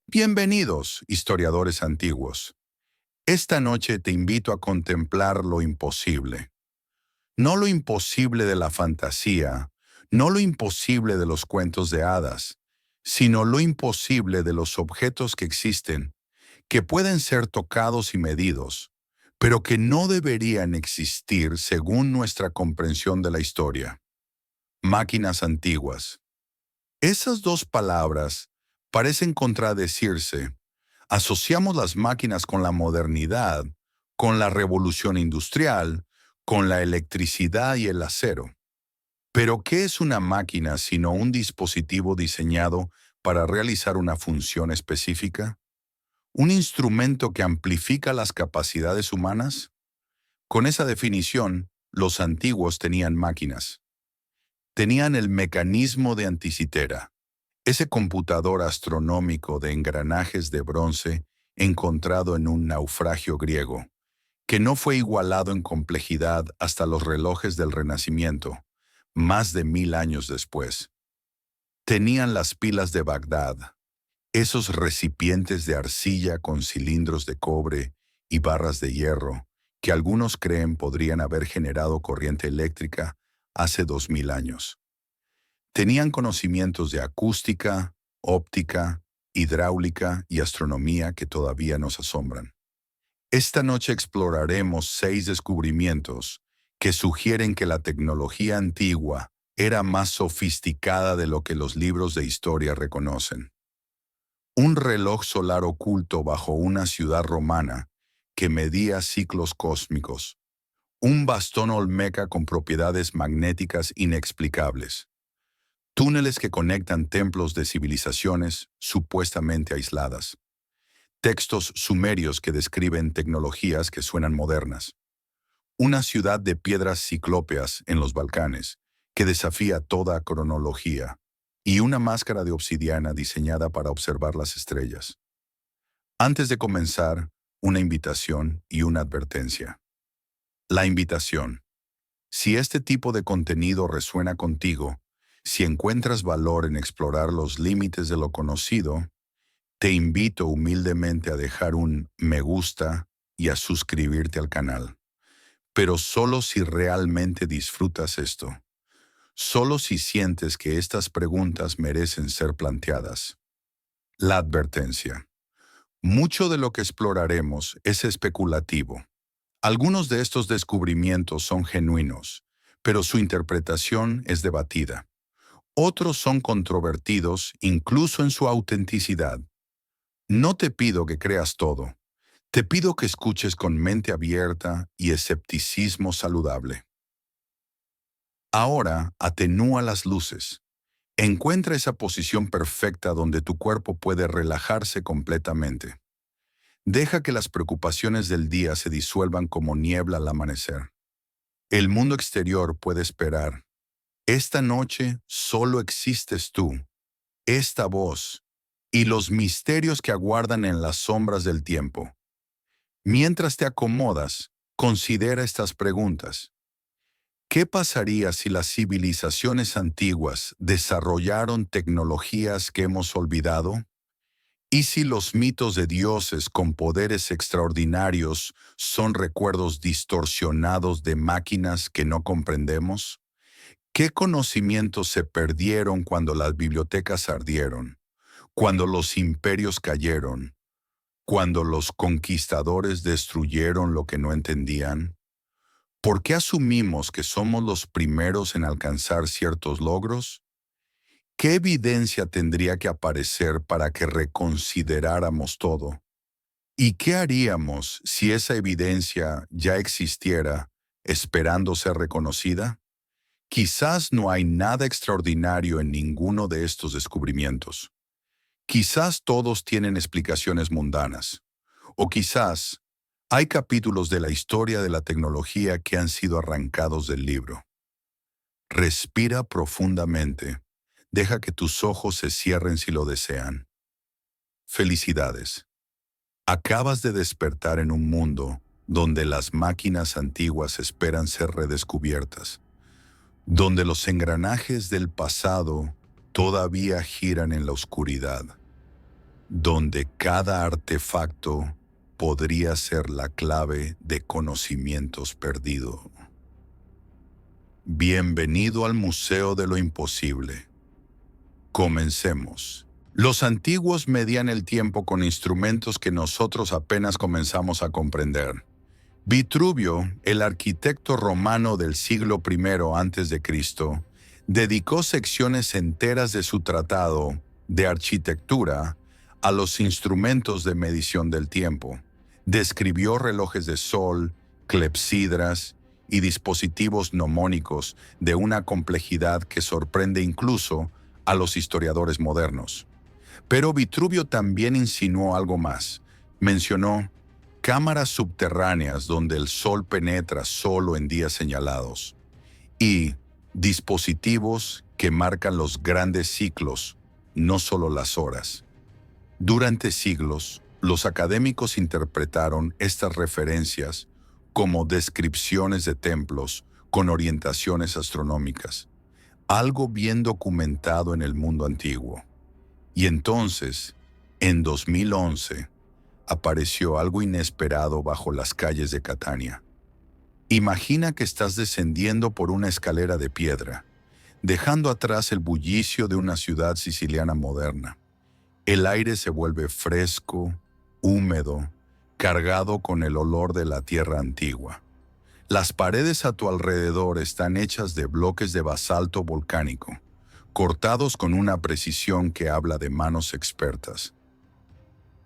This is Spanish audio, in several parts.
Bienvenidos, historiadores antiguos. Esta noche te invito a contemplar lo imposible. No lo imposible de la fantasía, no lo imposible de los cuentos de hadas, sino lo imposible de los objetos que existen, que pueden ser tocados y medidos, pero que no deberían existir según nuestra comprensión de la historia. Máquinas antiguas. Esas dos palabras parecen contradecirse. Asociamos las máquinas con la modernidad, con la revolución industrial, con la electricidad y el acero. Pero ¿qué es una máquina sino un dispositivo diseñado para realizar una función específica? ¿Un instrumento que amplifica las capacidades humanas? Con esa definición, los antiguos tenían máquinas. Tenían el mecanismo de Anticitera, ese computador astronómico de engranajes de bronce encontrado en un naufragio griego, que no fue igualado en complejidad hasta los relojes del Renacimiento, más de 1000 años después. Tenían las pilas de Bagdad, esos recipientes de arcilla con cilindros de cobre y barras de hierro, que algunos creen podrían haber generado corriente eléctrica hace 2000 años. Tenían conocimientos de acústica, óptica, hidráulica y astronomía que todavía nos asombran. Esta noche exploraremos 6 descubrimientos que sugieren que la tecnología antigua era más sofisticada de lo que los libros de historia reconocen. Un reloj solar oculto bajo una ciudad romana que medía ciclos cósmicos. Un bastón olmeca con propiedades magnéticas inexplicables. Túneles que conectan templos de civilizaciones supuestamente aisladas. Textos sumerios que describen tecnologías que suenan modernas. Una ciudad de piedras ciclópeas en los Balcanes que desafía toda cronología. Y una máscara de obsidiana diseñada para observar las estrellas. Antes de comenzar, una invitación y una advertencia. La invitación. Si este tipo de contenido resuena contigo, si encuentras valor en explorar los límites de lo conocido, te invito humildemente a dejar un me gusta y a suscribirte al canal. Pero solo si realmente disfrutas esto. Solo si sientes que estas preguntas merecen ser planteadas. La advertencia. Mucho de lo que exploraremos es especulativo. Algunos de estos descubrimientos son genuinos, pero su interpretación es debatida. Otros son controvertidos incluso en su autenticidad. No te pido que creas todo. Te pido que escuches con mente abierta y escepticismo saludable. Ahora atenúa las luces. Encuentra esa posición perfecta donde tu cuerpo puede relajarse completamente. Deja que las preocupaciones del día se disuelvan como niebla al amanecer. El mundo exterior puede esperar. Esta noche solo existes tú, esta voz y los misterios que aguardan en las sombras del tiempo. Mientras te acomodas, considera estas preguntas. ¿Qué pasaría si las civilizaciones antiguas desarrollaron tecnologías que hemos olvidado? ¿Y si los mitos de dioses con poderes extraordinarios son recuerdos distorsionados de máquinas que no comprendemos? ¿Qué conocimientos se perdieron cuando las bibliotecas ardieron, cuando los imperios cayeron, cuando los conquistadores destruyeron lo que no entendían? ¿Por qué asumimos que somos los primeros en alcanzar ciertos logros? ¿Qué evidencia tendría que aparecer para que reconsideráramos todo? ¿Y qué haríamos si esa evidencia ya existiera, esperando ser reconocida? Quizás no hay nada extraordinario en ninguno de estos descubrimientos. Quizás todos tienen explicaciones mundanas. O quizás hay capítulos de la historia de la tecnología que han sido arrancados del libro. Respira profundamente. Deja que tus ojos se cierren si lo desean. Felicidades. Acabas de despertar en un mundo donde las máquinas antiguas esperan ser redescubiertas, donde los engranajes del pasado todavía giran en la oscuridad. donde cada artefacto podría ser la clave de conocimientos perdidos. Bienvenido al Museo de lo Imposible. Comencemos. Los antiguos medían el tiempo con instrumentos que nosotros apenas comenzamos a comprender. Vitruvio, el arquitecto romano del siglo I a.C., dedicó secciones enteras de su tratado de arquitectura a los instrumentos de medición del tiempo. Describió relojes de sol, clepsidras y dispositivos mnemónicos de una complejidad que sorprende incluso a los historiadores modernos. Pero Vitruvio también insinuó algo más. Mencionó cámaras subterráneas donde el sol penetra solo en días señalados y dispositivos que marcan los grandes ciclos, no solo las horas. Durante siglos, los académicos interpretaron estas referencias como descripciones de templos con orientaciones astronómicas, algo bien documentado en el mundo antiguo. Y entonces, en 2011, apareció algo inesperado bajo las calles de Catania. Imagina que estás descendiendo por una escalera de piedra, dejando atrás el bullicio de una ciudad siciliana moderna. El aire se vuelve fresco, húmedo, cargado con el olor de la tierra antigua. Las paredes a tu alrededor están hechas de bloques de basalto volcánico, cortados con una precisión que habla de manos expertas.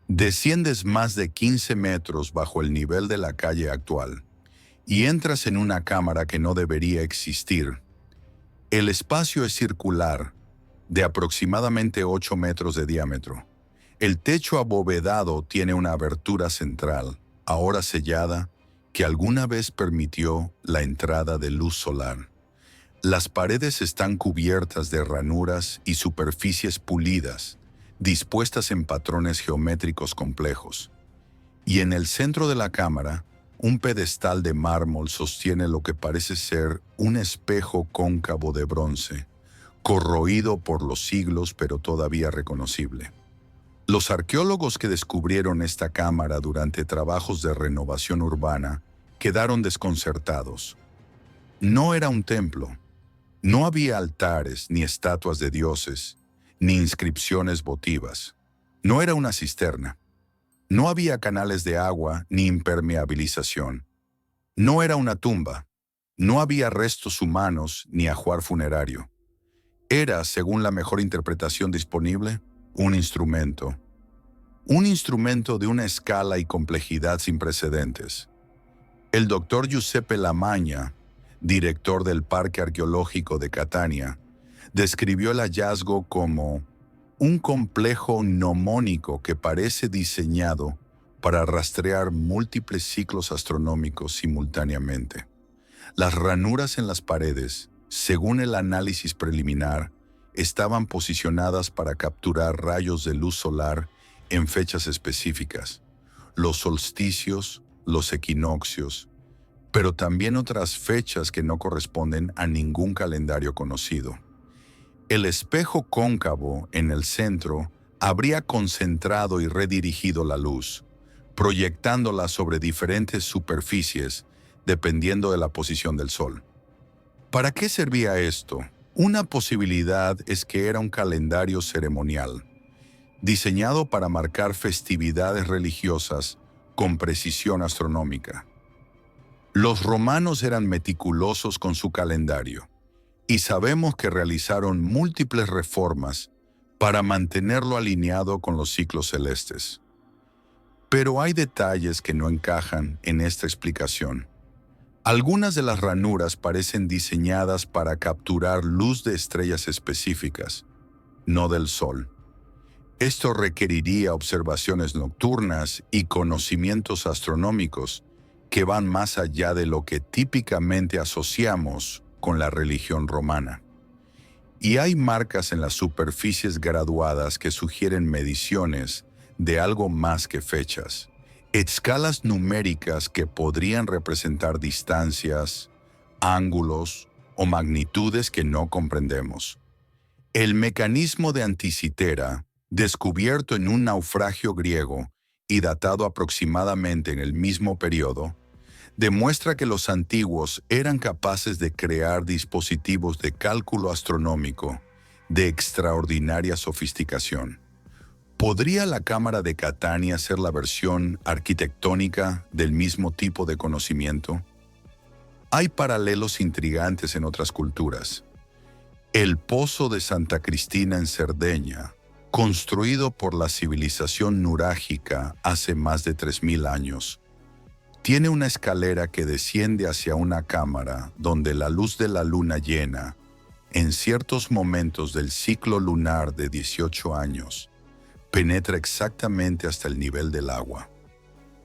Desciendes más de 15 metros bajo el nivel de la calle actual y entras en una cámara que no debería existir. El espacio es circular, de aproximadamente 8 metros de diámetro. El techo abovedado tiene una abertura central, ahora sellada, que alguna vez permitió la entrada de luz solar. Las paredes están cubiertas de ranuras y superficies pulidas, dispuestas en patrones geométricos complejos. Y en el centro de la cámara, un pedestal de mármol sostiene lo que parece ser un espejo cóncavo de bronce, corroído por los siglos pero todavía reconocible. Los arqueólogos que descubrieron esta cámara durante trabajos de renovación urbana quedaron desconcertados. No era un templo. No había altares ni estatuas de dioses, ni inscripciones votivas. No era una cisterna. No había canales de agua ni impermeabilización. No era una tumba. No había restos humanos ni ajuar funerario. Era, según la mejor interpretación disponible, un instrumento. Un instrumento de una escala y complejidad sin precedentes. El doctor Giuseppe Lamagna, director del Parque Arqueológico de Catania, describió el hallazgo como un complejo mnemónico que parece diseñado para rastrear múltiples ciclos astronómicos simultáneamente. Las ranuras en las paredes, según el análisis preliminar, estaban posicionadas para capturar rayos de luz solar en fechas específicas, los solsticios, los equinoccios, pero también otras fechas que no corresponden a ningún calendario conocido. El espejo cóncavo en el centro habría concentrado y redirigido la luz, proyectándola sobre diferentes superficies dependiendo de la posición del sol. ¿Para qué servía esto? Una posibilidad es que era un calendario ceremonial, diseñado para marcar festividades religiosas con precisión astronómica. Los romanos eran meticulosos con su calendario, y sabemos que realizaron múltiples reformas para mantenerlo alineado con los ciclos celestes. Pero hay detalles que no encajan en esta explicación. Algunas de las ranuras parecen diseñadas para capturar luz de estrellas específicas, no del sol. Esto requeriría observaciones nocturnas y conocimientos astronómicos que van más allá de lo que típicamente asociamos con la religión romana. Y hay marcas en las superficies graduadas que sugieren mediciones de algo más que fechas, escalas numéricas que podrían representar distancias, ángulos o magnitudes que no comprendemos. El mecanismo de Anticitera, descubierto en un naufragio griego y datado aproximadamente en el mismo periodo, demuestra que los antiguos eran capaces de crear dispositivos de cálculo astronómico de extraordinaria sofisticación. ¿Podría la Cámara de Catania ser la versión arquitectónica del mismo tipo de conocimiento? Hay paralelos intrigantes en otras culturas. El Pozo de Santa Cristina en Cerdeña, construido por la civilización nurágica hace más de 3000 años, tiene una escalera que desciende hacia una cámara donde la luz de la luna llena, en ciertos momentos del ciclo lunar de 18 años, penetra exactamente hasta el nivel del agua.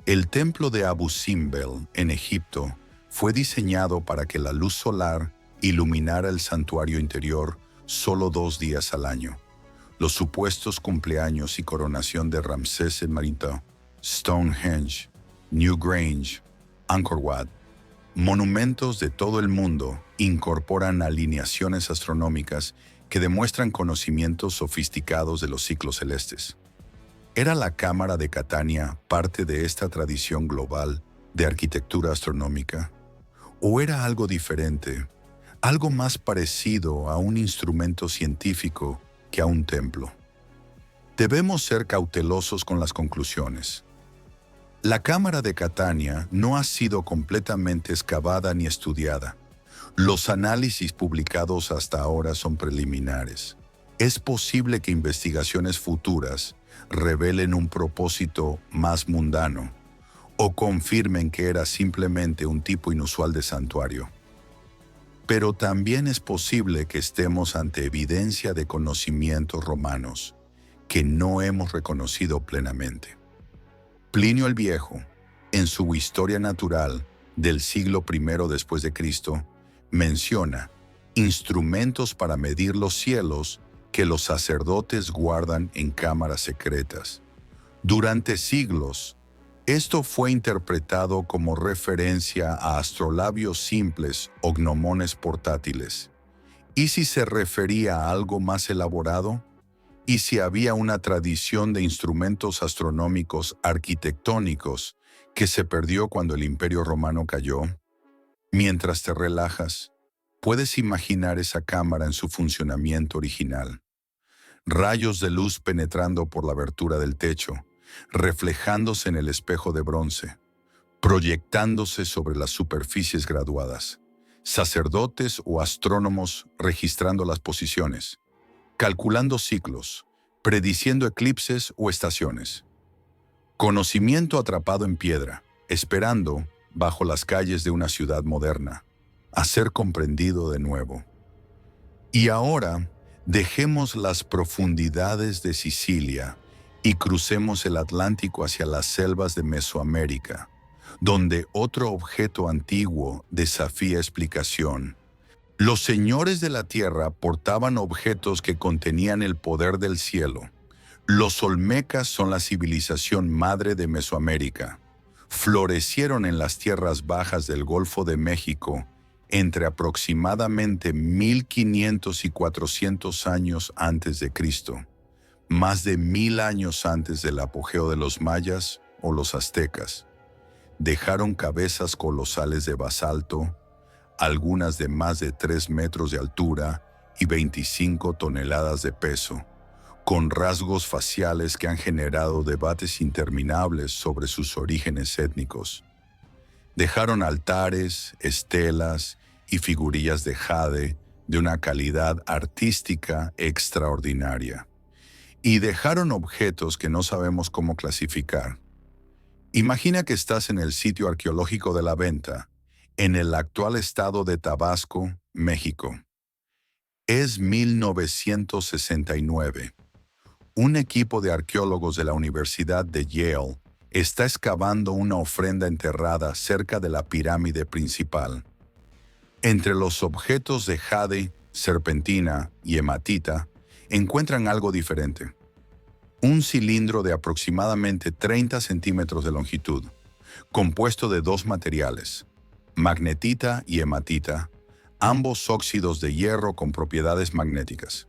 El templo de Abu Simbel, en Egipto, fue diseñado para que la luz solar iluminara el santuario interior solo 2 días al año. Los supuestos cumpleaños y coronación de Ramsés el Marito, Stonehenge, Newgrange, Angkor Wat, monumentos de todo el mundo incorporan alineaciones astronómicas que demuestran conocimientos sofisticados de los ciclos celestes. ¿Era la Cámara de Catania parte de esta tradición global de arquitectura astronómica? ¿O era algo diferente, algo más parecido a un instrumento científico que a un templo? Debemos ser cautelosos con las conclusiones. La Cámara de Catania no ha sido completamente excavada ni estudiada. Los análisis publicados hasta ahora son preliminares. Es posible que investigaciones futuras revelen un propósito más mundano o confirmen que era simplemente un tipo inusual de santuario. Pero también es posible que estemos ante evidencia de conocimientos romanos que no hemos reconocido plenamente. Plinio el Viejo, en su Historia Natural del siglo I después de Cristo, menciona instrumentos para medir los cielos que los sacerdotes guardan en cámaras secretas. Durante siglos, esto fue interpretado como referencia a astrolabios simples o gnomones portátiles. ¿Y si se refería a algo más elaborado? ¿Y si había una tradición de instrumentos astronómicos arquitectónicos que se perdió cuando el Imperio Romano cayó? Mientras te relajas, puedes imaginar esa cámara en su funcionamiento original. Rayos de luz penetrando por la abertura del techo, reflejándose en el espejo de bronce, proyectándose sobre las superficies graduadas, sacerdotes o astrónomos registrando las posiciones, calculando ciclos, prediciendo eclipses o estaciones. Conocimiento atrapado en piedra, esperando, bajo las calles de una ciudad moderna, a ser comprendido de nuevo. Y ahora, dejemos las profundidades de Sicilia y crucemos el Atlántico hacia las selvas de Mesoamérica, donde otro objeto antiguo desafía explicación. Los señores de la tierra portaban objetos que contenían el poder del cielo. Los olmecas son la civilización madre de Mesoamérica. Florecieron en las tierras bajas del Golfo de México entre aproximadamente 1500 y 400 años antes de Cristo, más de 1000 años antes del apogeo de los mayas o los aztecas. Dejaron cabezas colosales de basalto, algunas de más de 3 metros de altura y 25 toneladas de peso, con rasgos faciales que han generado debates interminables sobre sus orígenes étnicos. Dejaron altares, estelas y figurillas de jade de una calidad artística extraordinaria. Y dejaron objetos que no sabemos cómo clasificar. Imagina que estás en el sitio arqueológico de La Venta, en el actual estado de Tabasco, México. Es 1969. Un equipo de arqueólogos de la Universidad de Yale está excavando una ofrenda enterrada cerca de la pirámide principal. Entre los objetos de jade, serpentina y hematita, encuentran algo diferente. Un cilindro de aproximadamente 30 centímetros de longitud, compuesto de 2 materiales, magnetita y hematita, ambos óxidos de hierro con propiedades magnéticas.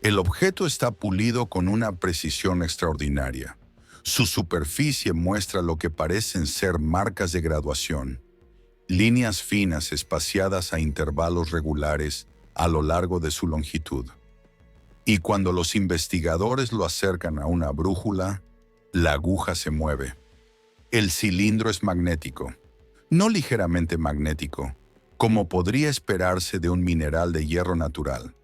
El objeto está pulido con una precisión extraordinaria. Su superficie muestra lo que parecen ser marcas de graduación, líneas finas espaciadas a intervalos regulares a lo largo de su longitud. Y cuando los investigadores lo acercan a una brújula, la aguja se mueve. El cilindro es magnético, no ligeramente magnético, como podría esperarse de un mineral de hierro natural.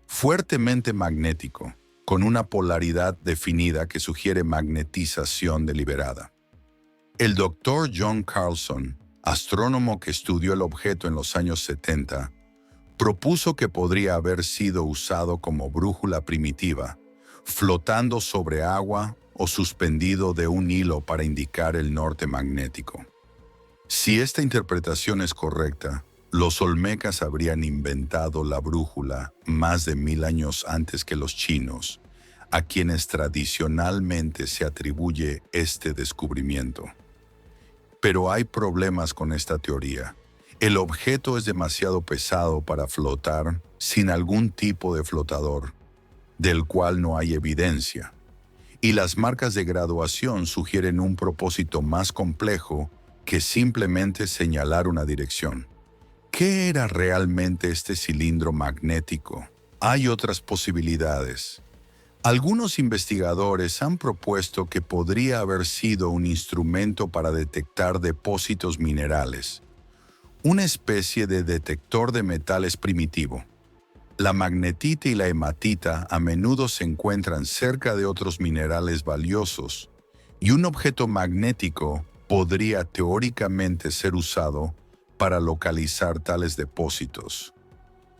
Fuertemente magnético, con una polaridad definida que sugiere magnetización deliberada. El doctor John Carlson, astrónomo que estudió el objeto en los años 70, propuso que podría haber sido usado como brújula primitiva, flotando sobre agua o suspendido de un hilo para indicar el norte magnético. Si esta interpretación es correcta, los olmecas habrían inventado la brújula más de 1000 años antes que los chinos, a quienes tradicionalmente se atribuye este descubrimiento. Pero hay problemas con esta teoría. El objeto es demasiado pesado para flotar sin algún tipo de flotador, del cual no hay evidencia, y las marcas de graduación sugieren un propósito más complejo que simplemente señalar una dirección. ¿Qué era realmente este cilindro magnético? Hay otras posibilidades. Algunos investigadores han propuesto que podría haber sido un instrumento para detectar depósitos minerales, una especie de detector de metales primitivo. La magnetita y la hematita a menudo se encuentran cerca de otros minerales valiosos, y un objeto magnético podría teóricamente ser usado para localizar tales depósitos.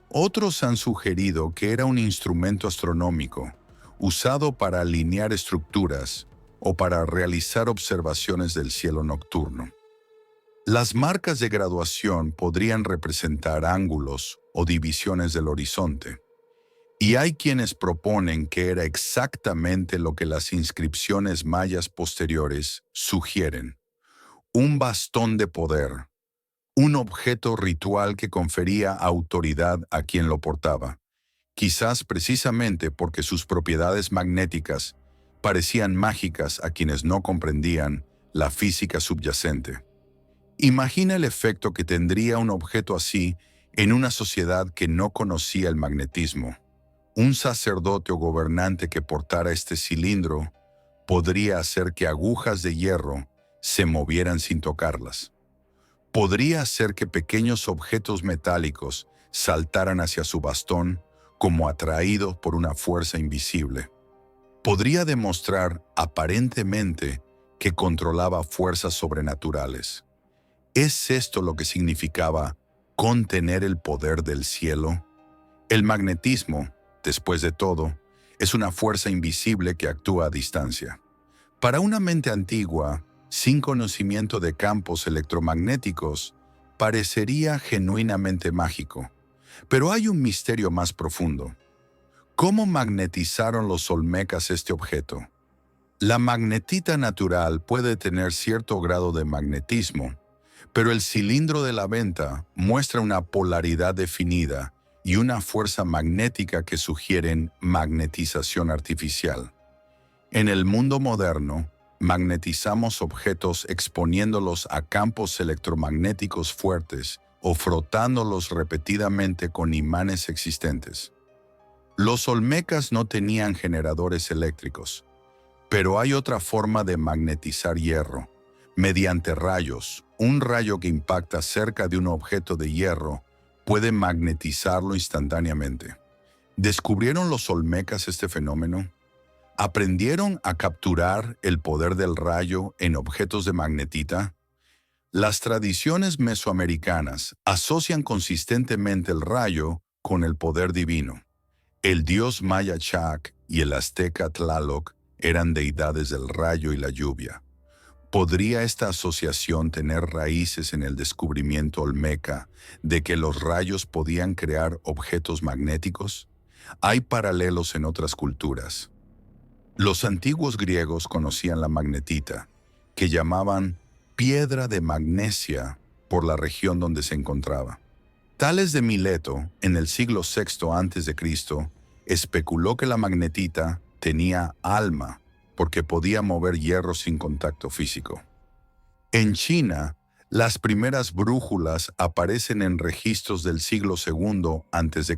Otros han sugerido que era un instrumento astronómico, usado para alinear estructuras o para realizar observaciones del cielo nocturno. Las marcas de graduación podrían representar ángulos o divisiones del horizonte, y hay quienes proponen que era exactamente lo que las inscripciones mayas posteriores sugieren: un bastón de poder, un objeto ritual que confería autoridad a quien lo portaba, quizás precisamente porque sus propiedades magnéticas parecían mágicas a quienes no comprendían la física subyacente. Imagina el efecto que tendría un objeto así en una sociedad que no conocía el magnetismo. Un sacerdote o gobernante que portara este cilindro podría hacer que agujas de hierro se movieran sin tocarlas. Podría hacer que pequeños objetos metálicos saltaran hacia su bastón como atraídos por una fuerza invisible. Podría demostrar aparentemente que controlaba fuerzas sobrenaturales. ¿Es esto lo que significaba contener el poder del cielo? El magnetismo, después de todo, es una fuerza invisible que actúa a distancia. Para una mente antigua, sin conocimiento de campos electromagnéticos, parecería genuinamente mágico. Pero hay un misterio más profundo. ¿Cómo magnetizaron los olmecas este objeto? La magnetita natural puede tener cierto grado de magnetismo, pero el cilindro de la venta muestra una polaridad definida y una fuerza magnética que sugieren magnetización artificial. En el mundo moderno, magnetizamos objetos exponiéndolos a campos electromagnéticos fuertes o frotándolos repetidamente con imanes existentes. Los olmecas no tenían generadores eléctricos, pero hay otra forma de magnetizar hierro, mediante rayos. Un rayo que impacta cerca de un objeto de hierro puede magnetizarlo instantáneamente. ¿Descubrieron los olmecas este fenómeno? ¿Aprendieron a capturar el poder del rayo en objetos de magnetita? Las tradiciones mesoamericanas asocian consistentemente el rayo con el poder divino. El dios maya Chac y el azteca Tlaloc eran deidades del rayo y la lluvia. ¿Podría esta asociación tener raíces en el descubrimiento olmeca de que los rayos podían crear objetos magnéticos? Hay paralelos en otras culturas. Los antiguos griegos conocían la magnetita, que llamaban piedra de magnesia por la región donde se encontraba. Tales de Mileto, en el siglo VI a.C., especuló que la magnetita tenía alma porque podía mover hierro sin contacto físico. En China, las primeras brújulas aparecen en registros del siglo II a.C.,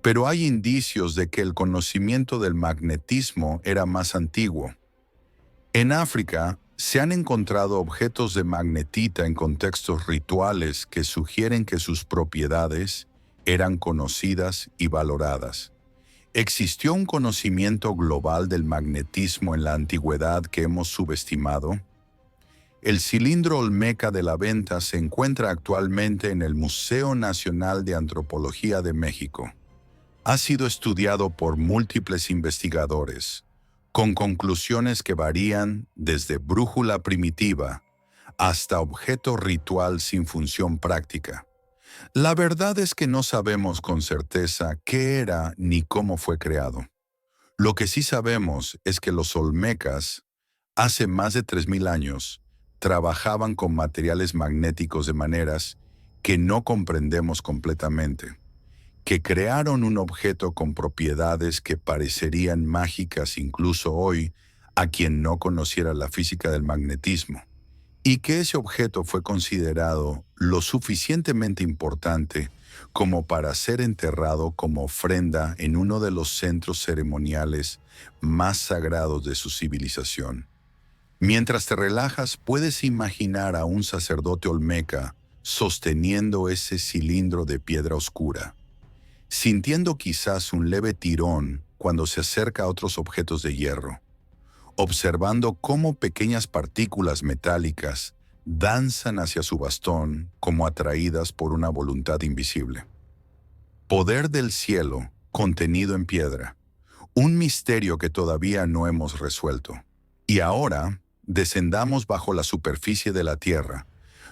pero hay indicios de que el conocimiento del magnetismo era más antiguo. En África, se han encontrado objetos de magnetita en contextos rituales que sugieren que sus propiedades eran conocidas y valoradas. ¿Existió un conocimiento global del magnetismo en la antigüedad que hemos subestimado? El cilindro olmeca de la Venta se encuentra actualmente en el Museo Nacional de Antropología de México. Ha sido estudiado por múltiples investigadores, con conclusiones que varían desde brújula primitiva hasta objeto ritual sin función práctica. La verdad es que no sabemos con certeza qué era ni cómo fue creado. Lo que sí sabemos es que los olmecas, hace más de 3000 años, trabajaban con materiales magnéticos de maneras que no comprendemos completamente, que crearon un objeto con propiedades que parecerían mágicas incluso hoy a quien no conociera la física del magnetismo, y que ese objeto fue considerado lo suficientemente importante como para ser enterrado como ofrenda en uno de los centros ceremoniales más sagrados de su civilización. Mientras te relajas, puedes imaginar a un sacerdote olmeca sosteniendo ese cilindro de piedra oscura, sintiendo quizás un leve tirón cuando se acerca a otros objetos de hierro, observando cómo pequeñas partículas metálicas danzan hacia su bastón como atraídas por una voluntad invisible. Poder del cielo contenido en piedra, un misterio que todavía no hemos resuelto. Y ahora, descendamos bajo la superficie de la Tierra,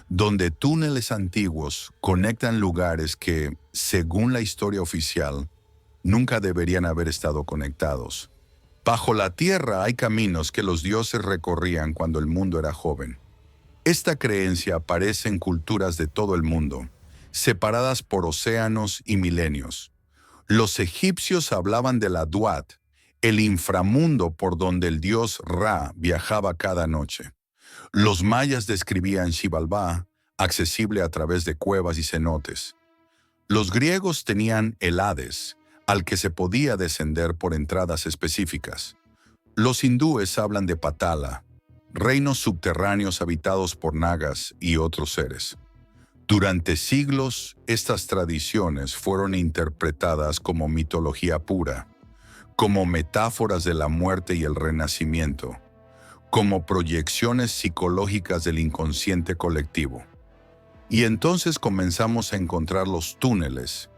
donde túneles antiguos conectan lugares que, según la historia oficial, nunca deberían haber estado conectados. Bajo la Tierra hay caminos que los dioses recorrían cuando el mundo era joven. Esta creencia aparece en culturas de todo el mundo, separadas por océanos y milenios. Los egipcios hablaban de la Duat, el inframundo por donde el dios Ra viajaba cada noche. Los mayas describían Xibalbá, accesible a través de cuevas y cenotes. Los griegos tenían el Hades, al que se podía descender por entradas específicas. Los hindúes hablan de Patala, reinos subterráneos habitados por nagas y otros seres. Durante siglos, estas tradiciones fueron interpretadas como mitología pura, como metáforas de la muerte y el renacimiento, como proyecciones psicológicas del inconsciente colectivo. Y entonces comenzamos a encontrar los túneles.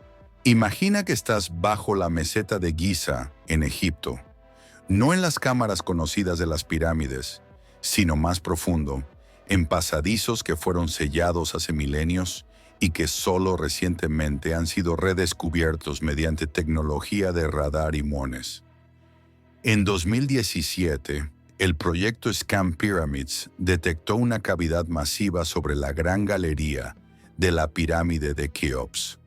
Imagina que estás bajo la meseta de Giza, en Egipto, no en las cámaras conocidas de las pirámides, sino más profundo, en pasadizos que fueron sellados hace milenios y que solo recientemente han sido redescubiertos mediante tecnología de radar y muones. En 2017, el proyecto Scan Pyramids detectó una cavidad masiva sobre la Gran Galería de la pirámide de Keops,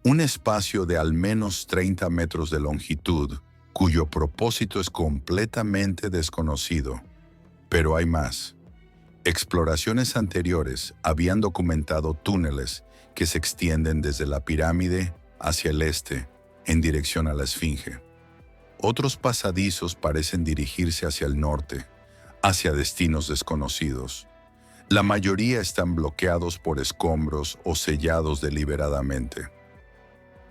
un espacio de al menos 30 metros de longitud, cuyo propósito es completamente desconocido. Pero hay más. Exploraciones anteriores habían documentado túneles que se extienden desde la pirámide hacia el este, en dirección a la Esfinge. Otros pasadizos parecen dirigirse hacia el norte, hacia destinos desconocidos. La mayoría están bloqueados por escombros o sellados deliberadamente.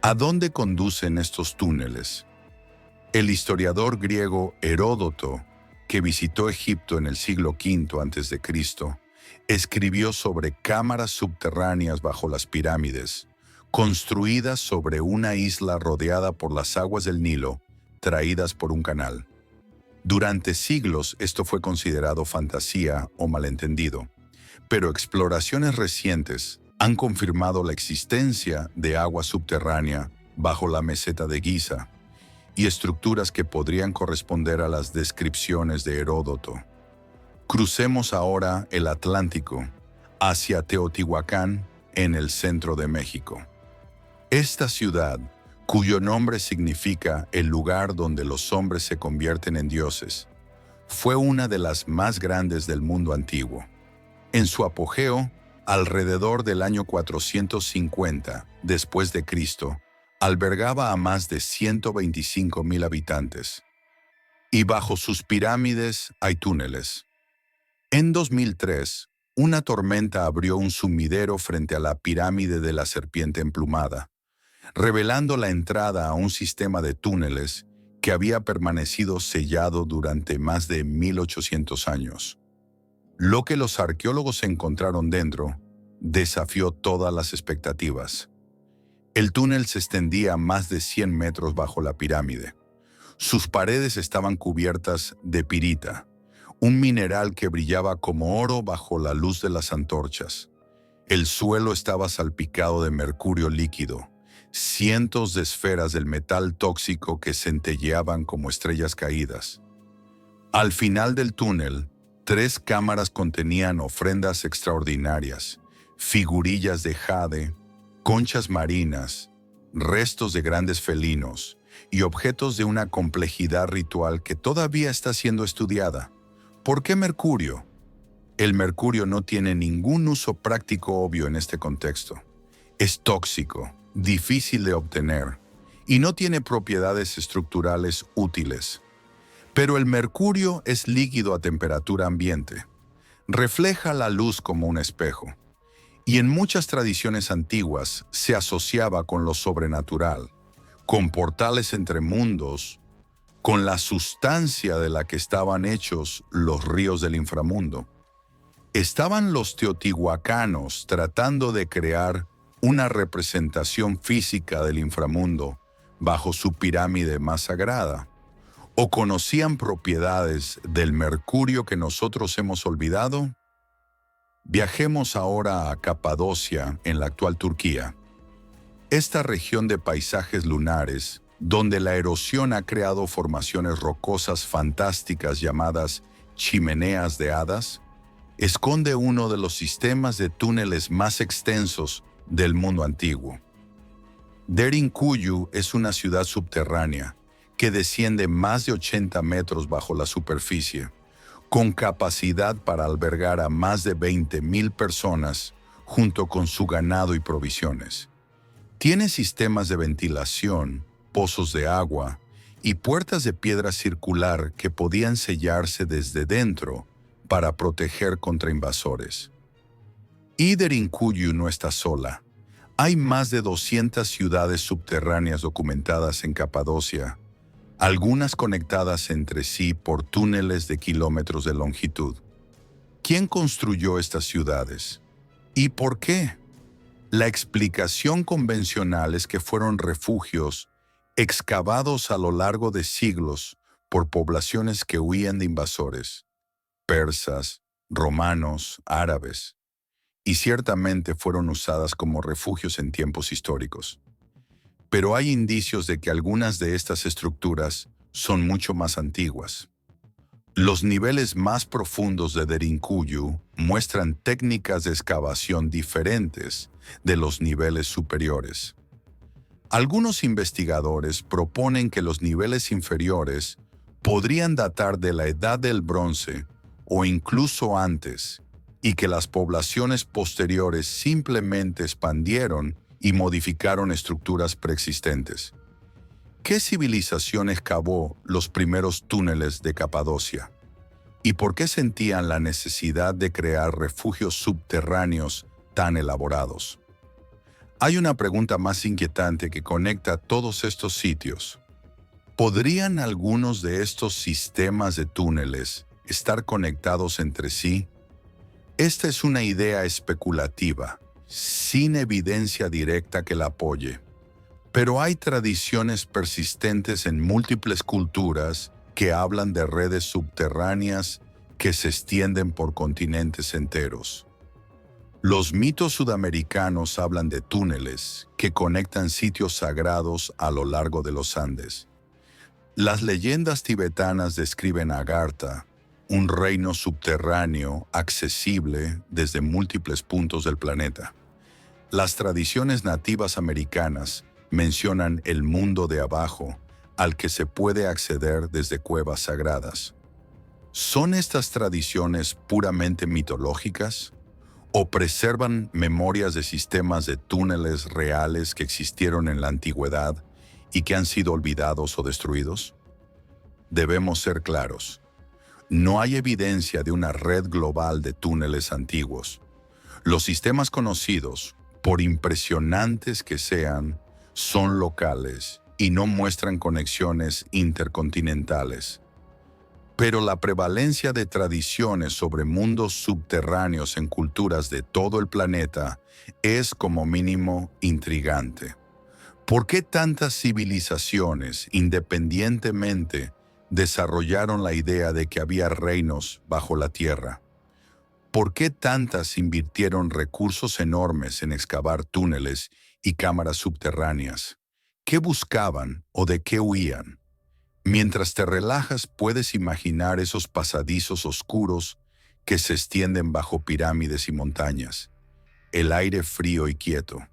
¿A dónde conducen estos túneles? El historiador griego Heródoto, que visitó Egipto en el siglo V a.C., escribió sobre cámaras subterráneas bajo las pirámides, construidas sobre una isla rodeada por las aguas del Nilo, traídas por un canal. Durante siglos esto fue considerado fantasía o malentendido, pero exploraciones recientes han confirmado la existencia de agua subterránea bajo la meseta de Giza y estructuras que podrían corresponder a las descripciones de Heródoto. Crucemos ahora el Atlántico hacia Teotihuacán, en el centro de México. Esta ciudad, cuyo nombre significa el lugar donde los hombres se convierten en dioses, fue una de las más grandes del mundo antiguo. En su apogeo, alrededor del año 450 después de Cristo, albergaba a más de 125,000 habitantes. Y bajo sus pirámides hay túneles. En 2003, una tormenta abrió un sumidero frente a la pirámide de la serpiente emplumada, revelando la entrada a un sistema de túneles que había permanecido sellado durante más de 1800 años. Lo que los arqueólogos encontraron dentro desafió todas las expectativas. El túnel se extendía a más de 100 metros bajo la pirámide. Sus paredes estaban cubiertas de pirita, un mineral que brillaba como oro bajo la luz de las antorchas. El suelo estaba salpicado de mercurio líquido, cientos de esferas del metal tóxico que centelleaban como estrellas caídas. Al final del túnel, 3 cámaras contenían ofrendas extraordinarias, figurillas de jade, conchas marinas, restos de grandes felinos y objetos de una complejidad ritual que todavía está siendo estudiada. ¿Por qué mercurio? El mercurio no tiene ningún uso práctico obvio en este contexto. Es tóxico, difícil de obtener y no tiene propiedades estructurales útiles. Pero el mercurio es líquido a temperatura ambiente. Refleja la luz como un espejo. Y en muchas tradiciones antiguas se asociaba con lo sobrenatural, con portales entre mundos, con la sustancia de la que estaban hechos los ríos del inframundo. Estaban los teotihuacanos tratando de crear una representación física del inframundo bajo su pirámide más sagrada, o conocían propiedades del mercurio que nosotros hemos olvidado. Viajemos ahora a Capadocia, en la actual Turquía. Esta región de paisajes lunares, donde la erosión ha creado formaciones rocosas fantásticas llamadas chimeneas de hadas, esconde uno de los sistemas de túneles más extensos del mundo antiguo. Derinkuyu es una ciudad subterránea que desciende más de 80 metros bajo la superficie, con capacidad para albergar a más de 20,000 personas junto con su ganado y provisiones. Tiene sistemas de ventilación, pozos de agua y puertas de piedra circular que podían sellarse desde dentro para proteger contra invasores. Y Derinkuyu no está sola. Hay más de 200 ciudades subterráneas documentadas en Capadocia, algunas conectadas entre sí por túneles de kilómetros de longitud. ¿Quién construyó estas ciudades? ¿Y por qué? La explicación convencional es que fueron refugios excavados a lo largo de siglos por poblaciones que huían de invasores, persas, romanos, árabes, y ciertamente fueron usadas como refugios en tiempos históricos. Pero hay indicios de que algunas de estas estructuras son mucho más antiguas. Los niveles más profundos de Derinkuyu muestran técnicas de excavación diferentes de los niveles superiores. Algunos investigadores proponen que los niveles inferiores podrían datar de la Edad del Bronce o incluso antes, y que las poblaciones posteriores simplemente expandieron y modificaron estructuras preexistentes. ¿Qué civilización excavó los primeros túneles de Capadocia? ¿Y por qué sentían la necesidad de crear refugios subterráneos tan elaborados? Hay una pregunta más inquietante que conecta todos estos sitios. ¿Podrían algunos de estos sistemas de túneles estar conectados entre sí? Esta es una idea especulativa, sin evidencia directa que la apoye. Pero hay tradiciones persistentes en múltiples culturas que hablan de redes subterráneas que se extienden por continentes enteros. Los mitos sudamericanos hablan de túneles que conectan sitios sagrados a lo largo de los Andes. Las leyendas tibetanas describen Agartha, un reino subterráneo accesible desde múltiples puntos del planeta. Las tradiciones nativas americanas mencionan el mundo de abajo, al que se puede acceder desde cuevas sagradas. ¿Son estas tradiciones puramente mitológicas? ¿O preservan memorias de sistemas de túneles reales que existieron en la antigüedad y que han sido olvidados o destruidos? Debemos ser claros. No hay evidencia de una red global de túneles antiguos. Los sistemas conocidos, por impresionantes que sean, son locales y no muestran conexiones intercontinentales. Pero la prevalencia de tradiciones sobre mundos subterráneos en culturas de todo el planeta es como mínimo intrigante. ¿Por qué tantas civilizaciones, independientemente, desarrollaron la idea de que había reinos bajo la tierra? ¿Por qué tantas invirtieron recursos enormes en excavar túneles y cámaras subterráneas? ¿Qué buscaban o de qué huían? Mientras te relajas, puedes imaginar esos pasadizos oscuros que se extienden bajo pirámides y montañas, el aire frío y quieto,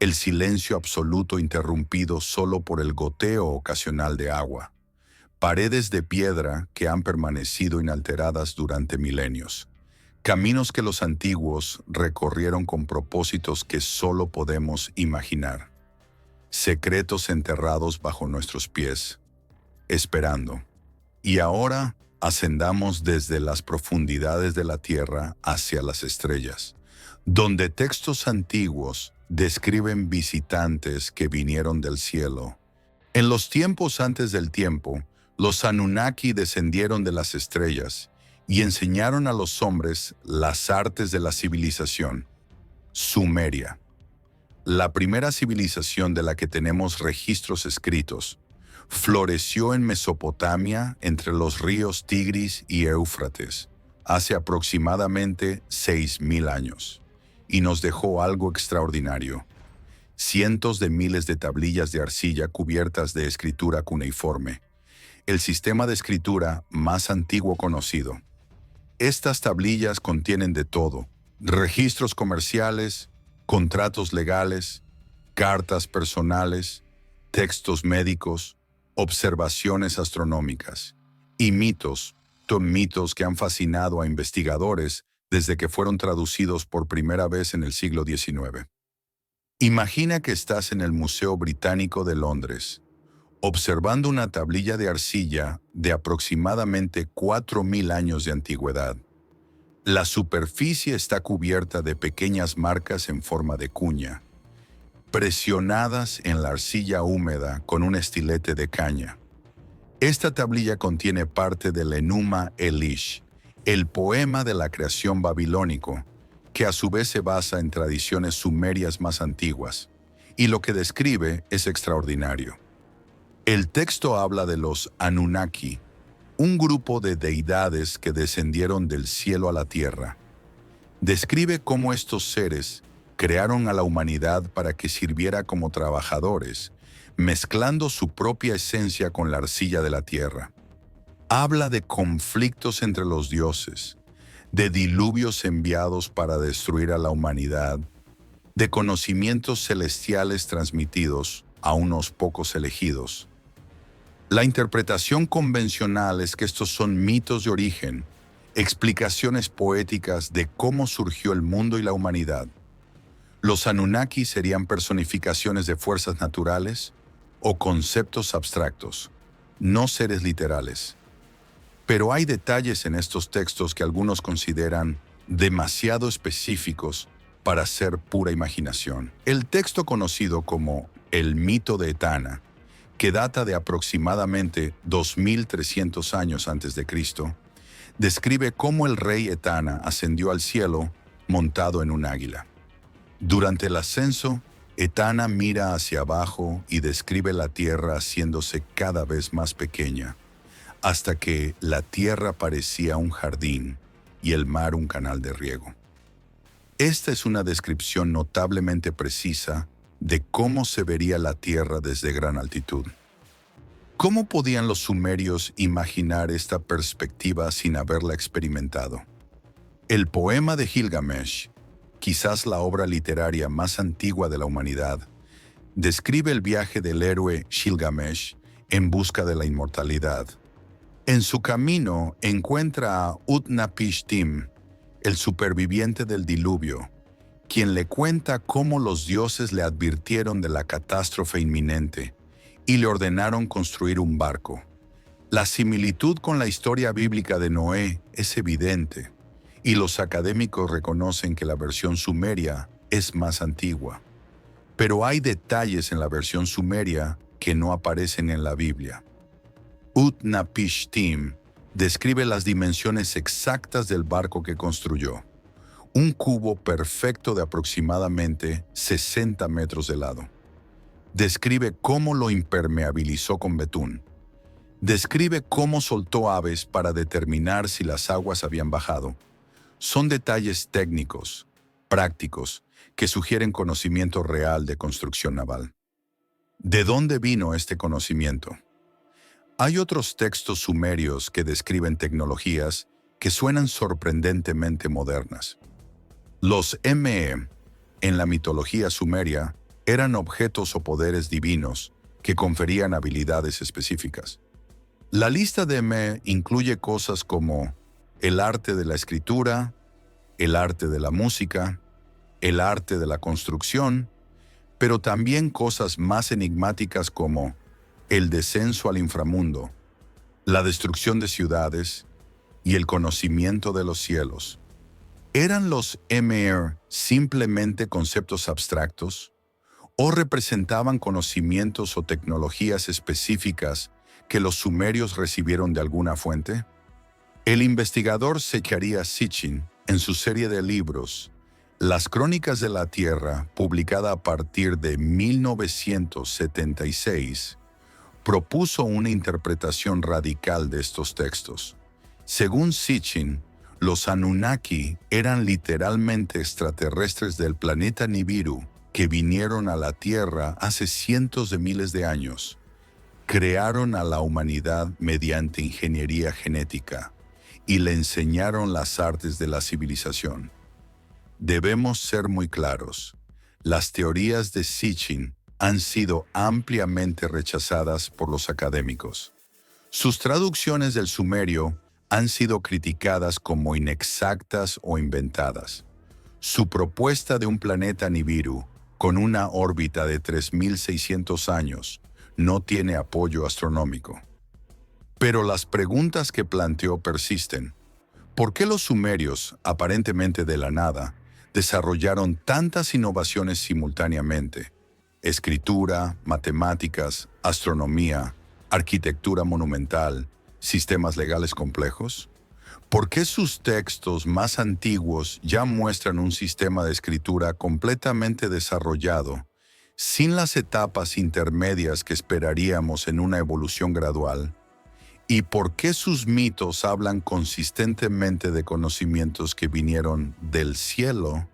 el silencio absoluto interrumpido solo por el goteo ocasional de agua, paredes de piedra que han permanecido inalteradas durante milenios, caminos que los antiguos recorrieron con propósitos que solo podemos imaginar, secretos enterrados bajo nuestros pies, esperando. Y ahora ascendamos desde las profundidades de la tierra hacia las estrellas, donde textos antiguos describen visitantes que vinieron del cielo. En los tiempos antes del tiempo, los Anunnaki descendieron de las estrellas y enseñaron a los hombres las artes de la civilización sumeria, la primera civilización de la que tenemos registros escritos. Floreció en Mesopotamia entre los ríos Tigris y Éufrates hace aproximadamente 6.000 años y nos dejó algo extraordinario: cientos de miles de tablillas de arcilla cubiertas de escritura cuneiforme, el sistema de escritura más antiguo conocido. Estas tablillas contienen de todo: registros comerciales, contratos legales, cartas personales, textos médicos, observaciones astronómicas y mitos que han fascinado a investigadores desde que fueron traducidos por primera vez en el siglo XIX. Imagina que estás en el Museo Británico de Londres, observando una tablilla de arcilla de aproximadamente 4.000 años de antigüedad. La superficie está cubierta de pequeñas marcas en forma de cuña, presionadas en la arcilla húmeda con un estilete de caña. Esta tablilla contiene parte del Enuma Elish, el poema de la creación babilónico, que a su vez se basa en tradiciones sumerias más antiguas, y lo que describe es extraordinario. El texto habla de los Anunnaki, un grupo de deidades que descendieron del cielo a la tierra. Describe cómo estos seres crearon a la humanidad para que sirviera como trabajadores, mezclando su propia esencia con la arcilla de la tierra. Habla de conflictos entre los dioses, de diluvios enviados para destruir a la humanidad, de conocimientos celestiales transmitidos a unos pocos elegidos. La interpretación convencional es que estos son mitos de origen, explicaciones poéticas de cómo surgió el mundo y la humanidad. Los Anunnaki serían personificaciones de fuerzas naturales o conceptos abstractos, no seres literales. Pero hay detalles en estos textos que algunos consideran demasiado específicos para ser pura imaginación. El texto conocido como el mito de Etana, que data de aproximadamente 2.300 años antes de Cristo, describe cómo el rey Etana ascendió al cielo montado en un águila. Durante el ascenso, Etana mira hacia abajo y describe la tierra haciéndose cada vez más pequeña, hasta que la tierra parecía un jardín y el mar un canal de riego. Esta es una descripción notablemente precisa de cómo se vería la tierra desde gran altitud. ¿Cómo podían los sumerios imaginar esta perspectiva sin haberla experimentado? El poema de Gilgamesh, quizás la obra literaria más antigua de la humanidad, describe el viaje del héroe Gilgamesh en busca de la inmortalidad. En su camino encuentra a Utnapishtim, el superviviente del diluvio, quien le cuenta cómo los dioses le advirtieron de la catástrofe inminente y le ordenaron construir un barco. La similitud con la historia bíblica de Noé es evidente, y los académicos reconocen que la versión sumeria es más antigua. Pero hay detalles en la versión sumeria que no aparecen en la Biblia. Utnapishtim describe las dimensiones exactas del barco que construyó. Un cubo perfecto de aproximadamente 60 metros de lado. Describe cómo lo impermeabilizó con betún. Describe cómo soltó aves para determinar si las aguas habían bajado. Son detalles técnicos, prácticos, que sugieren conocimiento real de construcción naval. ¿De dónde vino este conocimiento? Hay otros textos sumerios que describen tecnologías que suenan sorprendentemente modernas. Los Me, en la mitología sumeria, eran objetos o poderes divinos que conferían habilidades específicas. La lista de Me incluye cosas como el arte de la escritura, el arte de la música, el arte de la construcción, pero también cosas más enigmáticas como el descenso al inframundo, la destrucción de ciudades y el conocimiento de los cielos. ¿Eran los Emer simplemente conceptos abstractos o representaban conocimientos o tecnologías específicas que los sumerios recibieron de alguna fuente? El investigador Zecharia Sitchin, en su serie de libros Las Crónicas de la Tierra, publicada a partir de 1976, propuso una interpretación radical de estos textos. Según Sitchin, los Anunnaki eran literalmente extraterrestres del planeta Nibiru que vinieron a la Tierra hace cientos de miles de años. Crearon a la humanidad mediante ingeniería genética y le enseñaron las artes de la civilización. Debemos ser muy claros. Las teorías de Sitchin han sido ampliamente rechazadas por los académicos. Sus traducciones del sumerio han sido criticadas como inexactas o inventadas. Su propuesta de un planeta Nibiru con una órbita de 3.600 años no tiene apoyo astronómico. Pero las preguntas que planteó persisten. ¿Por qué los sumerios, aparentemente de la nada, desarrollaron tantas innovaciones simultáneamente? Escritura, matemáticas, astronomía, arquitectura monumental, sistemas legales complejos. ¿Por qué sus textos más antiguos ya muestran un sistema de escritura completamente desarrollado, sin las etapas intermedias que esperaríamos en una evolución gradual? ¿Y por qué sus mitos hablan consistentemente de conocimientos que vinieron del cielo?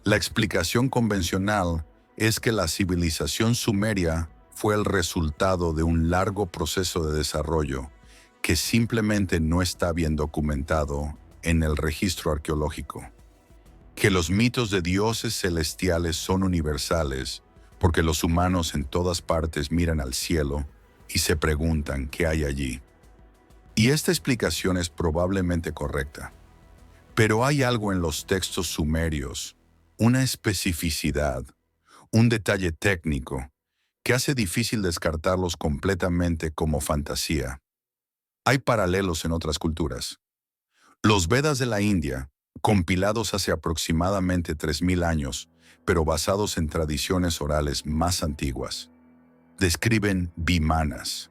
La explicación convencional es que la civilización sumeria fue el resultado de un largo proceso de desarrollo que simplemente no está bien documentado en el registro arqueológico. Que los mitos de dioses celestiales son universales porque los humanos en todas partes miran al cielo y se preguntan qué hay allí. Y esta explicación es probablemente correcta. Pero hay algo en los textos sumerios, una especificidad, un detalle técnico, que hace difícil descartarlos completamente como fantasía. Hay paralelos en otras culturas. Los Vedas de la India, compilados hace aproximadamente 3.000 años, pero basados en tradiciones orales más antiguas, describen vimanas,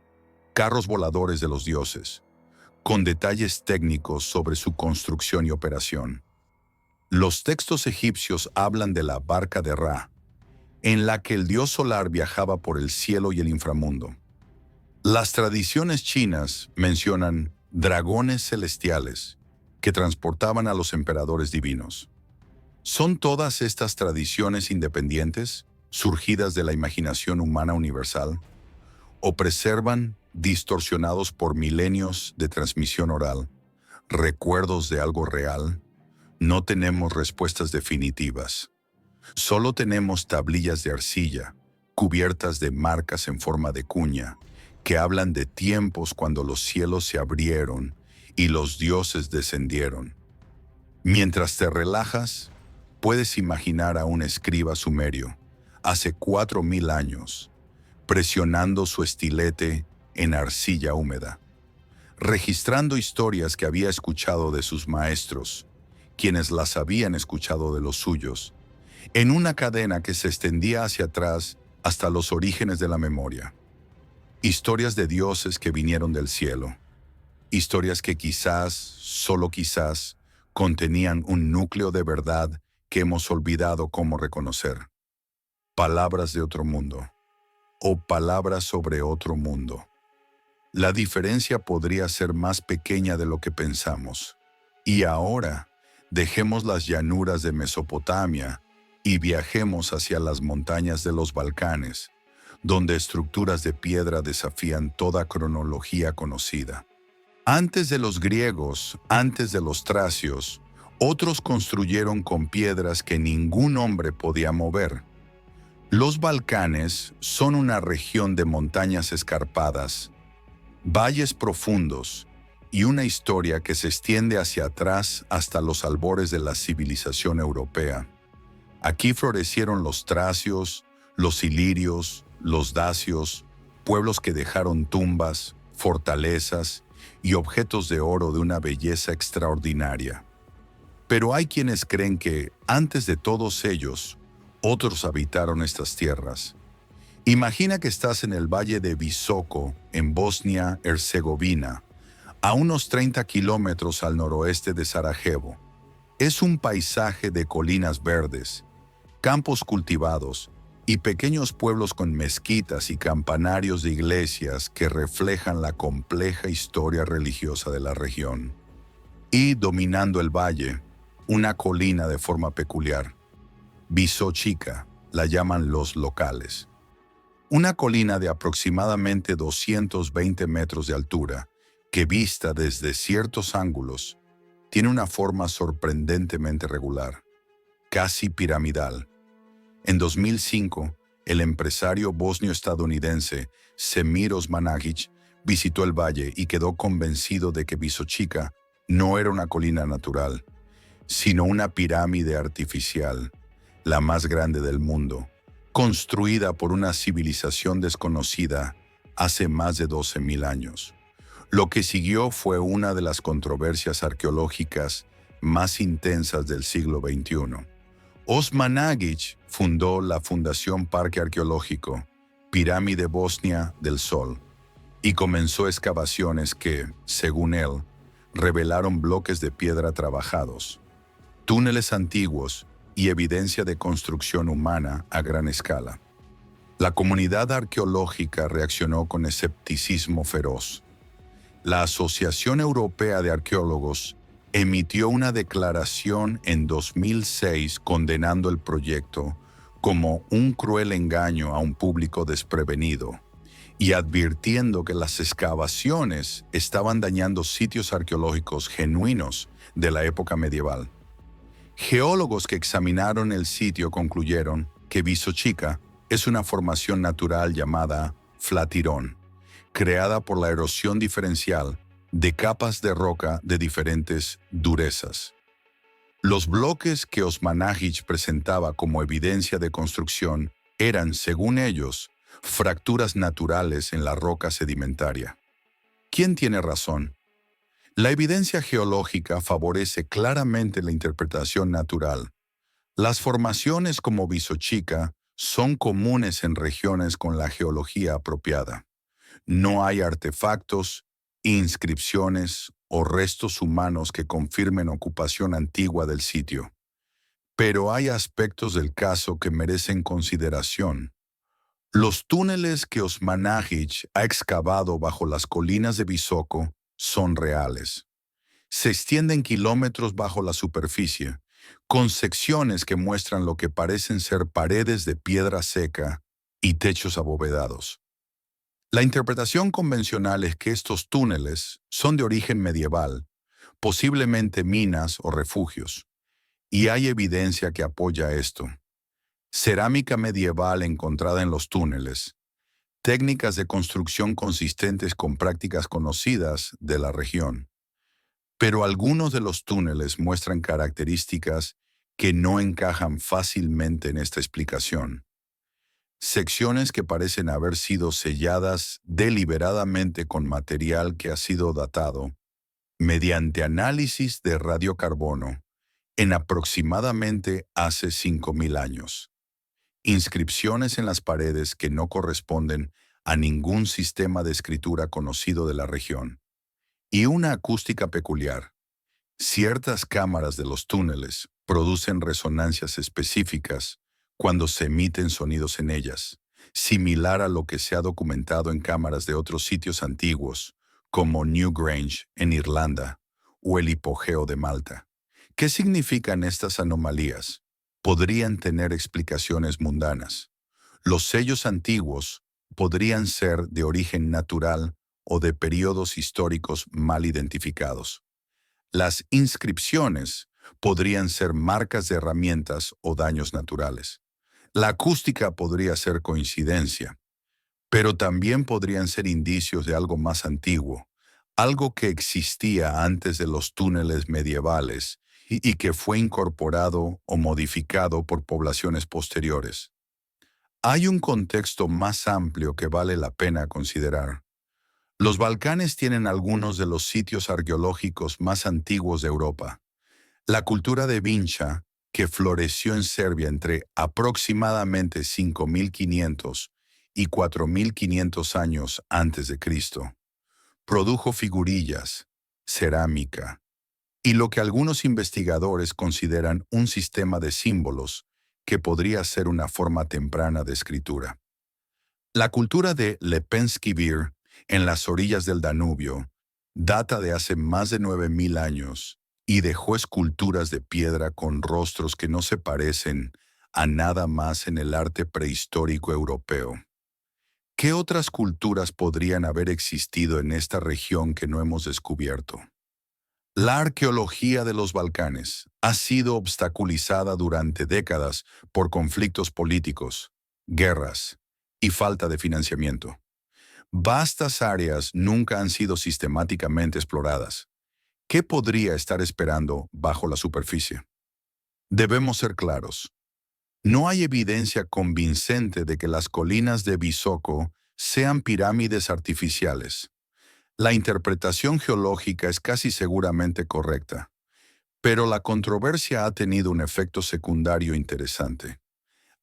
carros voladores de los dioses, con detalles técnicos sobre su construcción y operación. Los textos egipcios hablan de la barca de Ra, en la que el dios solar viajaba por el cielo y el inframundo. Las tradiciones chinas mencionan dragones celestiales que transportaban a los emperadores divinos. ¿Son todas estas tradiciones independientes, surgidas de la imaginación humana universal, o preservan, distorsionados por milenios de transmisión oral, recuerdos de algo real? No tenemos respuestas definitivas. Solo tenemos tablillas de arcilla, cubiertas de marcas en forma de cuña, que hablan de tiempos cuando los cielos se abrieron y los dioses descendieron. Mientras te relajas, puedes imaginar a un escriba sumerio, hace 4000 años, presionando su estilete en arcilla húmeda, registrando historias que había escuchado de sus maestros, quienes las habían escuchado de los suyos, en una cadena que se extendía hacia atrás hasta los orígenes de la memoria. Historias de dioses que vinieron del cielo, historias que quizás, solo quizás, contenían un núcleo de verdad que hemos olvidado cómo reconocer. Palabras de otro mundo, o palabras sobre otro mundo. La diferencia podría ser más pequeña de lo que pensamos. Y ahora, dejemos las llanuras de Mesopotamia y viajemos hacia las montañas de los Balcanes, donde estructuras de piedra desafían toda cronología conocida. Antes de los griegos, antes de los tracios, otros construyeron con piedras que ningún hombre podía mover. Los Balcanes son una región de montañas escarpadas, valles profundos y una historia que se extiende hacia atrás hasta los albores de la civilización europea. Aquí florecieron los tracios, los ilirios, los dacios, pueblos que dejaron tumbas, fortalezas y objetos de oro de una belleza extraordinaria. Pero hay quienes creen que, antes de todos ellos, otros habitaron estas tierras. Imagina que estás en el valle de Visoko, en Bosnia-Herzegovina, a unos 30 kilómetros al noroeste de Sarajevo. Es un paisaje de colinas verdes, campos cultivados y pequeños pueblos con mezquitas y campanarios de iglesias que reflejan la compleja historia religiosa de la región. Y dominando el valle, una colina de forma peculiar. Visochica, la llaman los locales. Una colina de aproximadamente 220 metros de altura, que vista desde ciertos ángulos, tiene una forma sorprendentemente regular, casi piramidal. En 2005, el empresario bosnio-estadounidense Semir Osmanagić visitó el valle y quedó convencido de que Visochica no era una colina natural, sino una pirámide artificial, la más grande del mundo, construida por una civilización desconocida hace más de 12.000 años. Lo que siguió fue una de las controversias arqueológicas más intensas del siglo XXI. Osmanagić fundó la Fundación Parque Arqueológico Pirámide Bosnia del Sol y comenzó excavaciones que, según él, revelaron bloques de piedra trabajados, túneles antiguos y evidencia de construcción humana a gran escala. La comunidad arqueológica reaccionó con escepticismo feroz. La Asociación Europea de Arqueólogos emitió una declaración en 2006 condenando el proyecto como un cruel engaño a un público desprevenido y advirtiendo que las excavaciones estaban dañando sitios arqueológicos genuinos de la época medieval. Geólogos que examinaron el sitio concluyeron que Visochica es una formación natural llamada flatirón, creada por la erosión diferencial de capas de roca de diferentes durezas. Los bloques que Osmanagić presentaba como evidencia de construcción eran, según ellos, fracturas naturales en la roca sedimentaria. ¿Quién tiene razón? La evidencia geológica favorece claramente la interpretación natural. Las formaciones como Visochica son comunes en regiones con la geología apropiada. No hay artefactos, inscripciones o restos humanos que confirmen ocupación antigua del sitio. Pero hay aspectos del caso que merecen consideración. Los túneles que Osmanagić ha excavado bajo las colinas de Visoko son reales. Se extienden kilómetros bajo la superficie, con secciones que muestran lo que parecen ser paredes de piedra seca y techos abovedados. La interpretación convencional es que estos túneles son de origen medieval, posiblemente minas o refugios, y hay evidencia que apoya esto. cerámica medieval encontrada en los túneles, técnicas de construcción consistentes con prácticas conocidas de la región. Pero algunos de los túneles muestran características que no encajan fácilmente en esta explicación. Secciones que parecen haber sido selladas deliberadamente con material que ha sido datado, mediante análisis de radiocarbono, en aproximadamente hace 5.000 años. Inscripciones en las paredes que no corresponden a ningún sistema de escritura conocido de la región. Y una acústica peculiar. Ciertas cámaras de los túneles producen resonancias específicas cuando se emiten sonidos en ellas, similar a lo que se ha documentado en cámaras de otros sitios antiguos, como Newgrange en Irlanda o el Hipogeo de Malta. ¿Qué significan estas anomalías? Podrían tener explicaciones mundanas. Los sellos antiguos podrían ser de origen natural o de periodos históricos mal identificados. Las inscripciones podrían ser marcas de herramientas o daños naturales. La acústica podría ser coincidencia, pero también podrían ser indicios de algo más antiguo, algo que existía antes de los túneles medievales y que fue incorporado o modificado por poblaciones posteriores. Hay un contexto más amplio que vale la pena considerar. Los Balcanes tienen algunos de los sitios arqueológicos más antiguos de Europa. La cultura de Vinča, que floreció en Serbia entre aproximadamente 5.500 y 4.500 años antes de Cristo, produjo figurillas, cerámica y lo que algunos investigadores consideran un sistema de símbolos que podría ser una forma temprana de escritura. La cultura de Lepenski Vir, en las orillas del Danubio, data de hace más de 9.000 años y dejó esculturas de piedra con rostros que no se parecen a nada más en el arte prehistórico europeo. ¿Qué otras culturas podrían haber existido en esta región que no hemos descubierto? La arqueología de los Balcanes ha sido obstaculizada durante décadas por conflictos políticos, guerras y falta de financiamiento. Vastas áreas nunca han sido sistemáticamente exploradas. ¿Qué podría estar esperando bajo la superficie? Debemos ser claros. No hay evidencia convincente de que las colinas de Visoko sean pirámides artificiales. La interpretación geológica es casi seguramente correcta, pero la controversia ha tenido un efecto secundario interesante.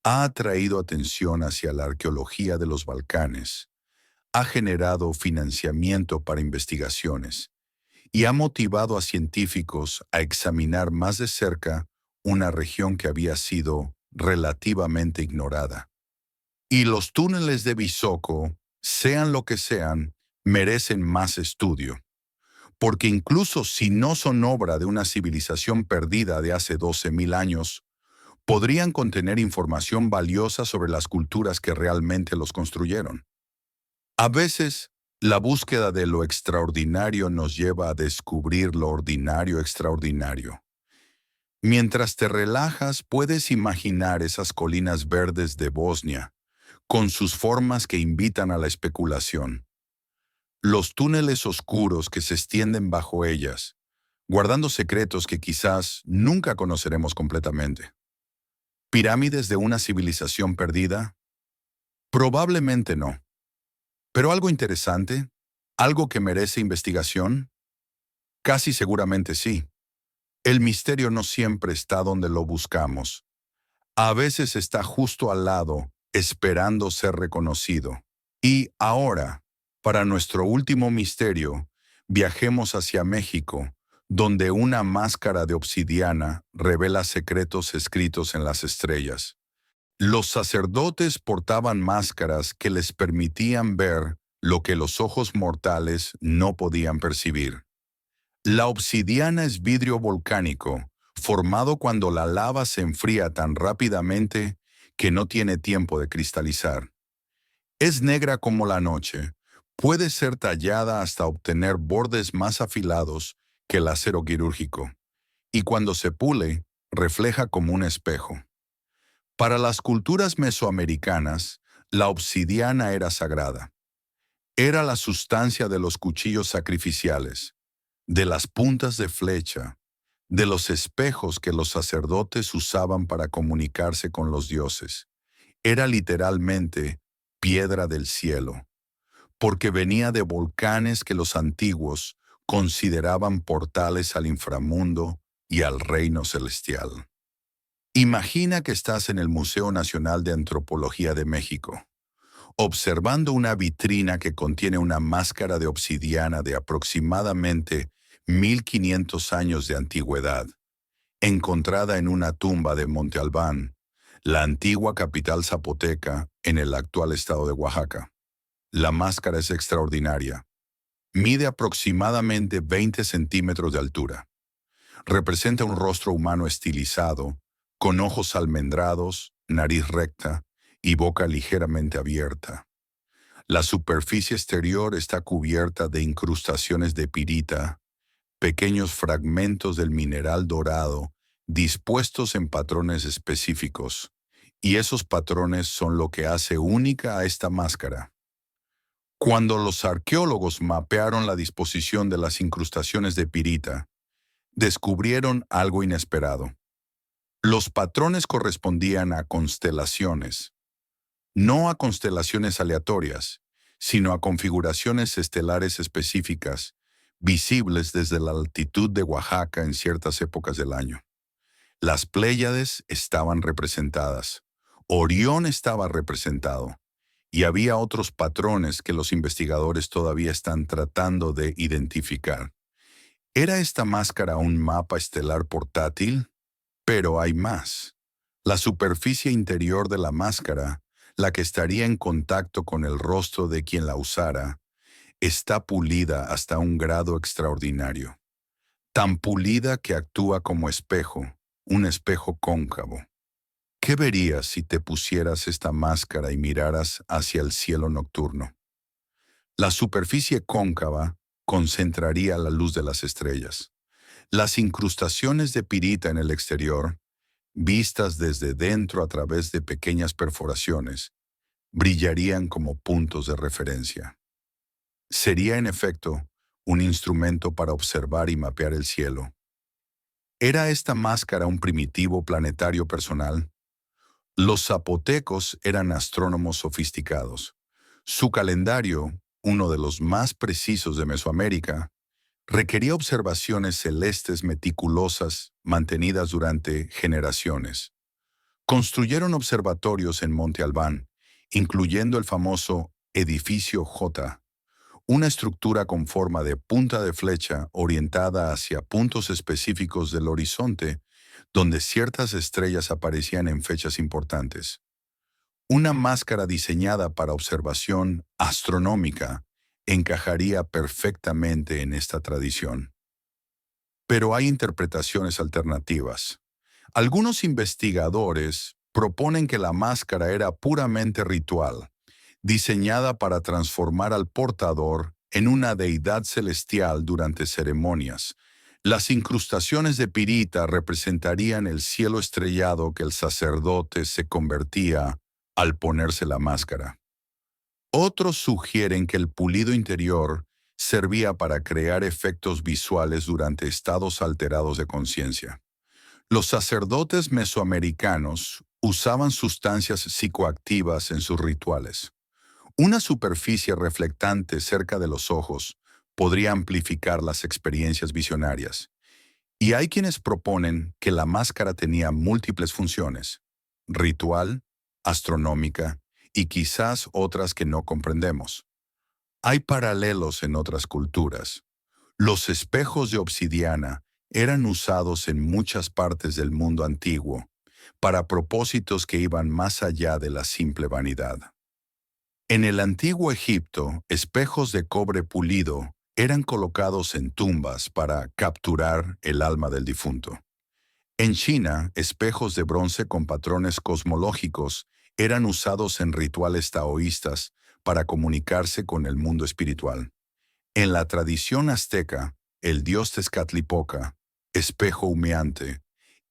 Ha atraído atención hacia la arqueología de los Balcanes, ha generado financiamiento para investigaciones y ha motivado a científicos a examinar más de cerca una región que había sido relativamente ignorada. Y los túneles de Visoko, sean lo que sean, merecen más estudio, porque incluso si no son obra de una civilización perdida de hace 12.000 años, podrían contener información valiosa sobre las culturas que realmente los construyeron. A veces, la búsqueda de lo extraordinario nos lleva a descubrir lo ordinario extraordinario. Mientras te relajas, puedes imaginar esas colinas verdes de Bosnia, con sus formas que invitan a la especulación. Los túneles oscuros que se extienden bajo ellas, guardando secretos que quizás nunca conoceremos completamente. ¿Pirámides de una civilización perdida? Probablemente no. Pero algo interesante, algo que merece investigación, casi seguramente sí. El misterio no siempre está donde lo buscamos. A veces está justo al lado, esperando ser reconocido. Y ahora, para nuestro último misterio, viajemos hacia México, donde una máscara de obsidiana revela secretos escritos en las estrellas. Los sacerdotes portaban máscaras que les permitían ver lo que los ojos mortales no podían percibir. La obsidiana es vidrio volcánico, formado cuando la lava se enfría tan rápidamente que no tiene tiempo de cristalizar. Es negra como la noche, puede ser tallada hasta obtener bordes más afilados que el acero quirúrgico, y cuando se pule, refleja como un espejo. Para las culturas mesoamericanas, la obsidiana era sagrada. Era la sustancia de los cuchillos sacrificiales, de las puntas de flecha, de los espejos que los sacerdotes usaban para comunicarse con los dioses. Era literalmente piedra del cielo, porque venía de volcanes que los antiguos consideraban portales al inframundo y al reino celestial. Imagina que estás en el Museo Nacional de Antropología de México, observando una vitrina que contiene una máscara de obsidiana de aproximadamente 1500 años de antigüedad, encontrada en una tumba de Monte Albán, la antigua capital zapoteca en el actual estado de Oaxaca. La máscara es extraordinaria. Mide aproximadamente 20 centímetros de altura. Representa un rostro humano estilizado, con ojos almendrados, nariz recta y boca ligeramente abierta. La superficie exterior está cubierta de incrustaciones de pirita, pequeños fragmentos del mineral dorado dispuestos en patrones específicos, y esos patrones son lo que hace única a esta máscara. Cuando los arqueólogos mapearon la disposición de las incrustaciones de pirita, descubrieron algo inesperado. Los patrones correspondían a constelaciones, no a constelaciones aleatorias, sino a configuraciones estelares específicas, visibles desde la altitud de Oaxaca en ciertas épocas del año. Las Pléyades estaban representadas, Orión estaba representado, y había otros patrones que los investigadores todavía están tratando de identificar. ¿Era esta máscara un mapa estelar portátil? Pero hay más. La superficie interior de la máscara, la que estaría en contacto con el rostro de quien la usara, está pulida hasta un grado extraordinario. Tan pulida que actúa como espejo, un espejo cóncavo. ¿Qué verías si te pusieras esta máscara y miraras hacia el cielo nocturno? La superficie cóncava concentraría la luz de las estrellas. Las incrustaciones de pirita en el exterior, vistas desde dentro a través de pequeñas perforaciones, brillarían como puntos de referencia. Sería, en efecto, un instrumento para observar y mapear el cielo. ¿Era esta máscara un primitivo planetario personal? Los zapotecos eran astrónomos sofisticados. Su calendario, uno de los más precisos de Mesoamérica, requería observaciones celestes meticulosas mantenidas durante generaciones. Construyeron observatorios en Monte Albán, incluyendo el famoso Edificio J, una estructura con forma de punta de flecha orientada hacia puntos específicos del horizonte, donde ciertas estrellas aparecían en fechas importantes. Una máscara diseñada para observación astronómica encajaría perfectamente en esta tradición. Pero hay interpretaciones alternativas. Algunos investigadores proponen que la máscara era puramente ritual, diseñada para transformar al portador en una deidad celestial durante ceremonias. Las incrustaciones de pirita representarían el cielo estrellado que el sacerdote se convertía al ponerse la máscara. Otros sugieren que el pulido interior servía para crear efectos visuales durante estados alterados de conciencia. Los sacerdotes mesoamericanos usaban sustancias psicoactivas en sus rituales. Una superficie reflectante cerca de los ojos podría amplificar las experiencias visionarias. Y hay quienes proponen que la máscara tenía múltiples funciones: ritual, astronómica y quizás otras que no comprendemos. Hay paralelos en otras culturas. Los espejos de obsidiana eran usados en muchas partes del mundo antiguo para propósitos que iban más allá de la simple vanidad. En el antiguo Egipto, espejos de cobre pulido eran colocados en tumbas para capturar el alma del difunto. En China, espejos de bronce con patrones cosmológicos eran usados en rituales taoístas para comunicarse con el mundo espiritual. En la tradición azteca, el dios Tezcatlipoca, espejo humeante,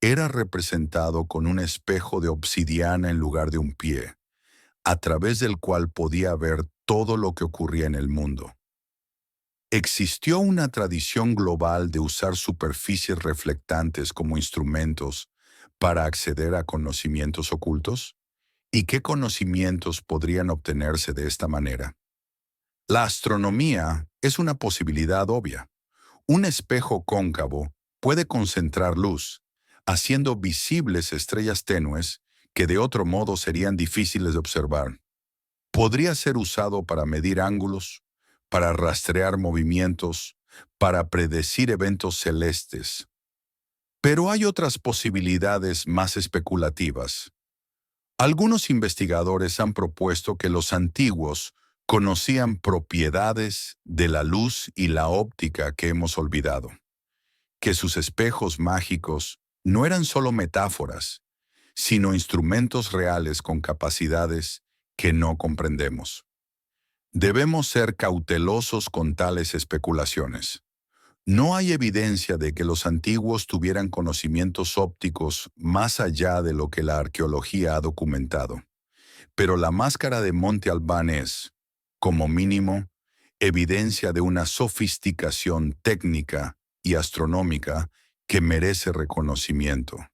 era representado con un espejo de obsidiana en lugar de un pie, a través del cual podía ver todo lo que ocurría en el mundo. ¿Existió una tradición global de usar superficies reflectantes como instrumentos para acceder a conocimientos ocultos? ¿Y qué conocimientos podrían obtenerse de esta manera? La astronomía es una posibilidad obvia. Un espejo cóncavo puede concentrar luz, haciendo visibles estrellas tenues que de otro modo serían difíciles de observar. Podría ser usado para medir ángulos, para rastrear movimientos, para predecir eventos celestes. Pero hay otras posibilidades más especulativas. Algunos investigadores han propuesto que los antiguos conocían propiedades de la luz y la óptica que hemos olvidado, que sus espejos mágicos no eran solo metáforas, sino instrumentos reales con capacidades que no comprendemos. Debemos ser cautelosos con tales especulaciones. No hay evidencia de que los antiguos tuvieran conocimientos ópticos más allá de lo que la arqueología ha documentado. Pero la máscara de Monte Albán es, como mínimo, evidencia de una sofisticación técnica y astronómica que merece reconocimiento.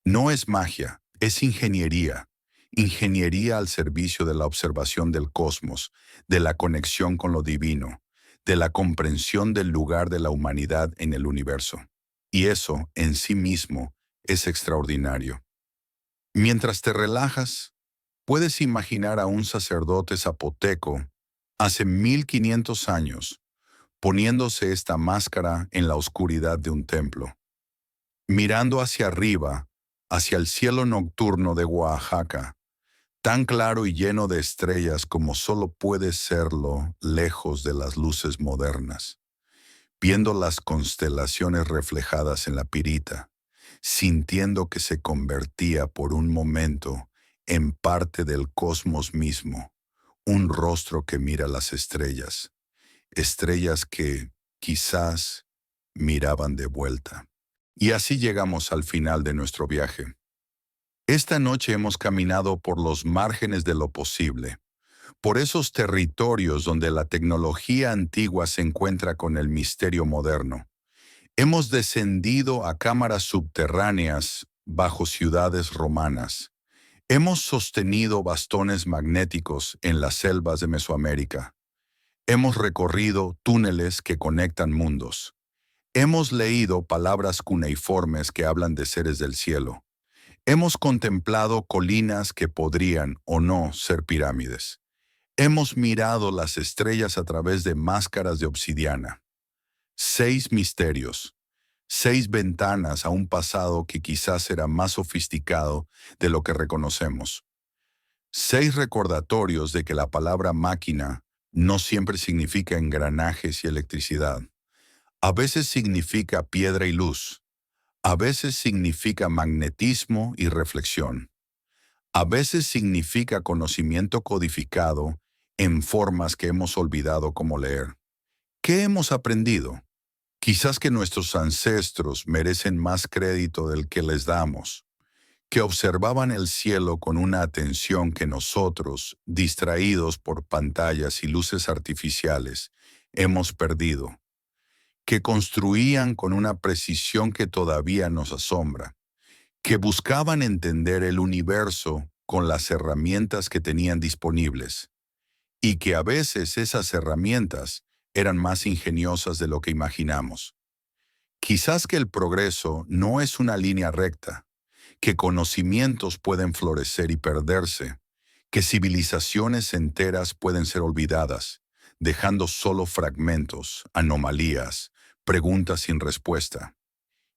No es magia, es ingeniería. Ingeniería al servicio de la observación del cosmos, de la conexión con lo divino, de la comprensión del lugar de la humanidad en el universo. Y eso, en sí mismo, es extraordinario. Mientras te relajas, puedes imaginar a un sacerdote zapoteco hace 1500 años poniéndose esta máscara en la oscuridad de un templo, mirando hacia arriba, hacia el cielo nocturno de Oaxaca, tan claro y lleno de estrellas como solo puede serlo lejos de las luces modernas, viendo las constelaciones reflejadas en la pirita, sintiendo que se convertía por un momento en parte del cosmos mismo, un rostro que mira las estrellas, estrellas que, quizás, miraban de vuelta. Y así llegamos al final de nuestro viaje. Esta noche hemos caminado por los márgenes de lo posible, por esos territorios donde la tecnología antigua se encuentra con el misterio moderno. Hemos descendido a cámaras subterráneas bajo ciudades romanas. Hemos sostenido bastones magnéticos en las selvas de Mesoamérica. Hemos recorrido túneles que conectan mundos. Hemos leído palabras cuneiformes que hablan de seres del cielo. Hemos contemplado colinas que podrían o no ser pirámides. Hemos mirado las estrellas a través de máscaras de obsidiana. 6 misterios, 6 ventanas a un pasado que quizás era más sofisticado de lo que reconocemos. 6 recordatorios de que la palabra máquina no siempre significa engranajes y electricidad. A veces significa piedra y luz. A veces significa magnetismo y reflexión. A veces significa conocimiento codificado en formas que hemos olvidado cómo leer. ¿Qué hemos aprendido? Quizás que nuestros ancestros merecen más crédito del que les damos, que observaban el cielo con una atención que nosotros, distraídos por pantallas y luces artificiales, hemos perdido, que construían con una precisión que todavía nos asombra, que buscaban entender el universo con las herramientas que tenían disponibles, y que a veces esas herramientas eran más ingeniosas de lo que imaginamos. Quizás que el progreso no es una línea recta, que conocimientos pueden florecer y perderse, que civilizaciones enteras pueden ser olvidadas, dejando solo fragmentos, anomalías, preguntas sin respuesta.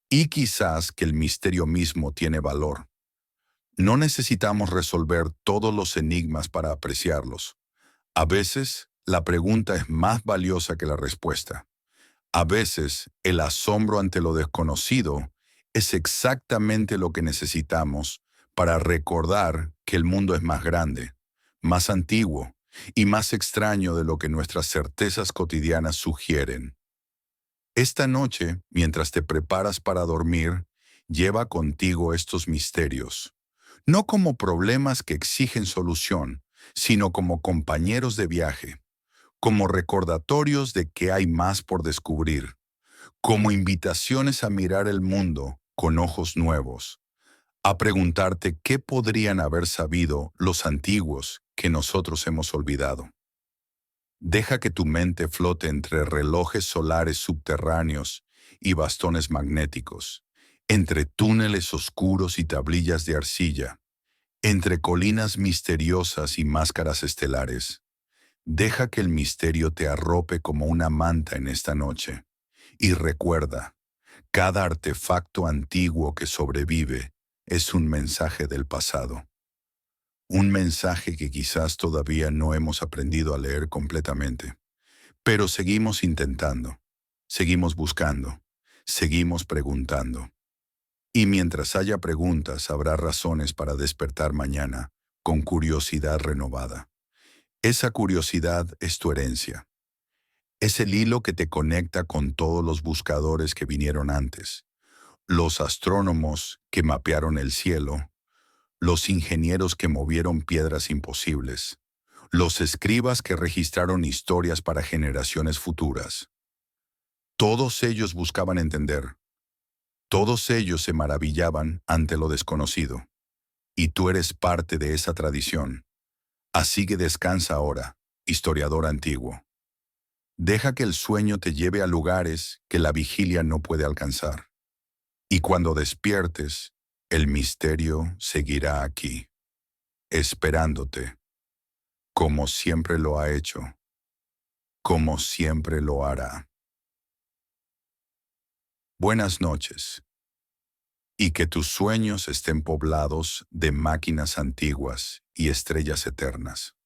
Y quizás que el misterio mismo tiene valor. No necesitamos resolver todos los enigmas para apreciarlos. A veces, la pregunta es más valiosa que la respuesta. A veces, el asombro ante lo desconocido es exactamente lo que necesitamos para recordar que el mundo es más grande, más antiguo y más extraño de lo que nuestras certezas cotidianas sugieren. Esta noche, mientras te preparas para dormir, Lleva contigo estos misterios, no como problemas que exigen solución, sino como compañeros de viaje, como recordatorios de que hay más por descubrir, como invitaciones a mirar el mundo con ojos nuevos, a preguntarte qué podrían haber sabido los antiguos que nosotros hemos olvidado. Deja que tu mente flote entre relojes solares subterráneos y bastones magnéticos, entre túneles oscuros y tablillas de arcilla, entre colinas misteriosas y máscaras estelares. Deja que el misterio te arrope como una manta en esta noche. Y recuerda, cada artefacto antiguo que sobrevive es un mensaje del pasado. Un mensaje que quizás todavía no hemos aprendido a leer completamente. Pero seguimos intentando, seguimos buscando, seguimos preguntando. Y mientras haya preguntas, habrá razones para despertar mañana con curiosidad renovada. Esa curiosidad es tu herencia. Es el hilo que te conecta con todos los buscadores que vinieron antes, los astrónomos que mapearon el cielo, los ingenieros que movieron piedras imposibles, los escribas que registraron historias para generaciones futuras. Todos ellos buscaban entender, todos ellos se maravillaban ante lo desconocido, y tú eres parte de esa tradición. Así que descansa ahora, historiador antiguo. Deja que el sueño te lleve a lugares que la vigilia no puede alcanzar. Y cuando despiertes, el misterio seguirá aquí, esperándote, como siempre lo ha hecho, como siempre lo hará. Buenas noches, y que tus sueños estén poblados de máquinas antiguas y estrellas eternas.